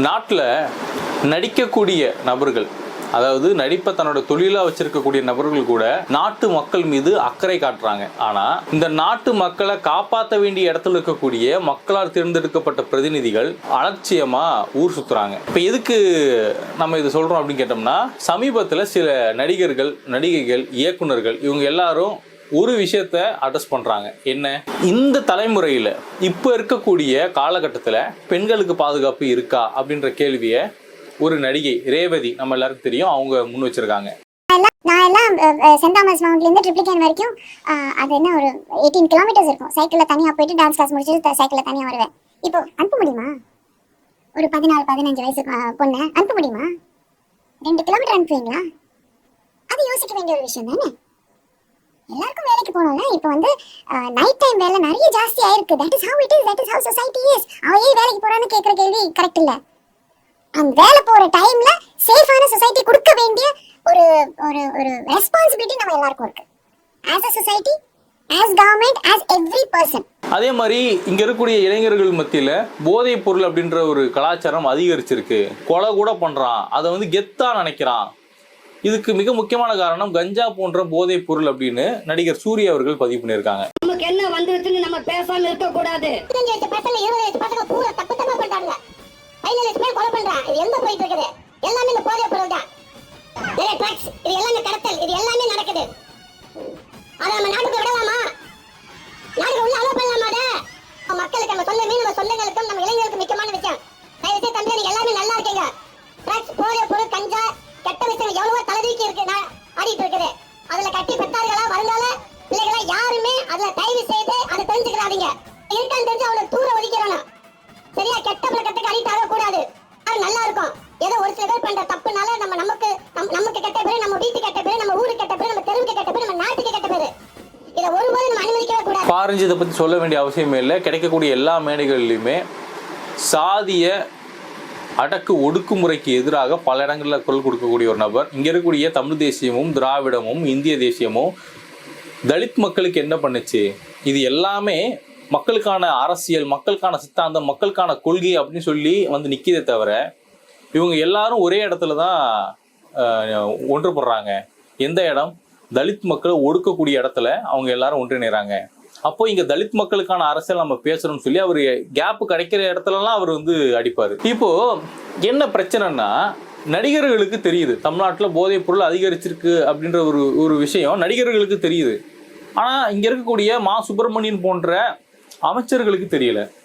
நாட்டில் நடிக்கக்கூடிய நபர்கள், அதாவது நடிப்பை தன்னோட தொழிலா வச்சிருக்கக்கூடிய நபர்கள் கூட நாட்டு மக்கள் மீது அக்கறை காட்டுறாங்க. ஆனா இந்த நாட்டு மக்களை காப்பாற்ற வேண்டிய இடத்துல இருக்கக்கூடிய மக்களால் தேர்ந்தெடுக்கப்பட்ட பிரதிநிதிகள் அலட்சியமா ஊர் சுத்துறாங்க. இப்ப எதுக்கு நம்ம இது சொல்றோம் அப்படின்னு கேட்டோம்னா, சமீபத்தில் சில நடிகர்கள், நடிகைகள், இயக்குனர்கள் இவங்க எல்லாரும் ஒரு விஷயத்த அட்ரஸ் பண்றாங்க. என்ன, இந்த தலைமுறையில இப்ப இருக்கக்கூடிய காலகட்டத்தில் பெண்களுக்கு பாதுகாப்பு இருக்கா அப்படின்ற கேள்வியை ஒரு நடிகை ரேவதி, நம்ம எல்லாருக்கும் தெரியும், அவங்க முன் வச்சிருக்காங்க. நான் எல்லாம் சென்ட் தாமஸ் மவுண்ட்லேருந்து ட்ரிப்ளிகேன் வரைக்கும் அது என்ன ஒரு 18 கிலோமீட்டர்ஸ் இருக்கும். சைக்கிளில் தனியாக போயிட்டு டான்ஸ் கிளாஸ் முடிச்சுட்டு சைக்கிளில் தனியாக வருவேன். இப்போ அனுப்ப முடியுமா? ஒரு 14-15 வயசு பொண்ணை அனுப்ப முடியுமா? 2 கிலோமீட்டர் அனுப்புவீங்களா? அது யோசிக்க வேண்டிய ஒரு விஷயம் தானே. எல்லாருக்கும் வேலைக்கு போனோம்ல. இப்போ வந்து நைட் டைம் வேலை நிறைய ஜாஸ்தி ஆயிருக்கு. That is how it is, that is how society is. அவன் ஏன் வேலைக்கு போறான்னு கேட்குற கேள்வி கரெக்ட் இல்லை. அந்த வேலை போற டைம்ல சேஃபான சொசைட்டி கொடுக்க வேண்டிய ஒரு ஒரு ஒரு ரெஸ்பான்சிபிலிட்டி நம்ம எல்லாருக்கும் இருக்கு. As a society, as government, as every person. அதே மாதிரி இங்க இருக்கக்கூடிய இளைஞர்கள் மத்தியில போதைப் பொருள் அப்படின்ற ஒரு கலாச்சாரம் அதிகரிச்சிருக்கு. கொலை கூட பண்றான், அதை வந்து கெத்தா நினைக்கிறான். இதுக்கு மிக முக்கியமான காரணம் கஞ்சா போன்ற போதைப் பொருள் அப்படின்னு நடிகர் சூர்யா அவர்கள் பதிவு பண்ணியிருக்காங்க. நமக்கு என்ன வந்துருச்சுன்னு நம்ம பேசாம இருக்க கூடாது. 25 பசங்க 20 பசங்க பூரா தப்பு பண்றாங்க. 15 பேர் கொலை பண்றாங்க. இது எங்க போயிட்டு இருக்குது? எல்லாமே இந்த போதைப் பொருள் தான். நிறைய ட்ரக்ஸ், இது எல்லாமே கடத்தல், இது எல்லாமே நடக்குது. அதை நம்ம நாட்டுக்கு விடலாமா? நாட்டுக்கு உள்ள அலோ பண்ணலாமா? மக்களுக்கு நம்ம சொல்லவே, நம்ம சொந்தங்களுக்கும் நம்ம இளைஞர்களுக்கு முக்கியமான விஷயம். தயவுசெய்து தம்பி, நீங்க எல்லாமே நல்லா இருக்கீங்க. ட்ரக்ஸ், போதைப் பொருள், கஞ்சா, கெட்ட விஷயம் எவ்வளவோ தலைதூக்கி இருக்கு, ஆடிட்டு இருக்குது. அதுல கட்டி பெற்றார்களா, வருங்கால பிள்ளைகளா யாருமே அதுல தயவு செய்து அதை தெரிஞ்சுக்கிறாதீங்க. இருக்கான்னு தெரிஞ்சு அவளை தூர ஒதுக்கிறோம். சரியா? கெட்ட பழக்கத்துக்கு அடிக்ட் ஆகக்கூடாது. அது நல்லா இருக்கும். ஏதோ ஒரு சில பேர் பண்ற தப்புனால நமக்கு கெட்ட பேரு, நம்ம வீட்டுக்கு கெட்ட பேரு, நம்ம ஊருக்கு கெட்ட பேரு, நம்ம தெருவுக்கு கெட்ட பேரு, நம்ம நாட்டுக்கு கெட்ட பேரு. இதை ஒருபோதும் நம்ம அனுமதிக்கவே கூடாது. பாரஞ்சு இதை பத்தி சொல்ல வேண்டிய அவசியமே இல்லை. கிடைக்கக்கூடிய எல்லா மேடைகள்லையுமே சாதிய அடக்கு ஒடுக்குமுறைக்கு எதிராக பல இடங்களில் குரல் கொடுக்கக்கூடிய ஒரு நபர். இங்கே இருக்கக்கூடிய தமிழ் தேசியமும் திராவிடமும் இந்திய தேசியமும் தலித் மக்களுக்கு என்ன பண்ணுச்சு, இது எல்லாமே மக்களுக்கான அரசியல், மக்களுக்கான சித்தாந்தம், மக்களுக்கான கொள்கை அப்படின்னு சொல்லி வந்து நிற்கிறதே தவிர இவங்க எல்லாரும் ஒரே இடத்துல தான் ஒன்றுபடுறாங்க. எந்த இடம்? தலித் மக்களை ஒடுக்கக்கூடிய இடத்துல அவங்க எல்லாரும் ஒன்றிணைறாங்க. அப்போ இங்க தலித் மக்களுக்கான அரசியல் நம்ம பேசுறோம்னு சொல்லி அவரு கேப் கிடைக்கிற இடத்துலலாம் அவர் வந்து அடிப்பாரு. இப்போ என்ன பிரச்சனைன்னா, நடிகர்களுக்கு தெரியுது தமிழ்நாட்டில் போதைப் பொருள் அதிகரிச்சிருக்கு அப்படின்ற ஒரு விஷயம் நடிகர்களுக்கு தெரியுது. ஆனா இங்க இருக்கக்கூடிய மா சுப்பிரமணியன் போன்ற அமைச்சர்களுக்கு தெரியல.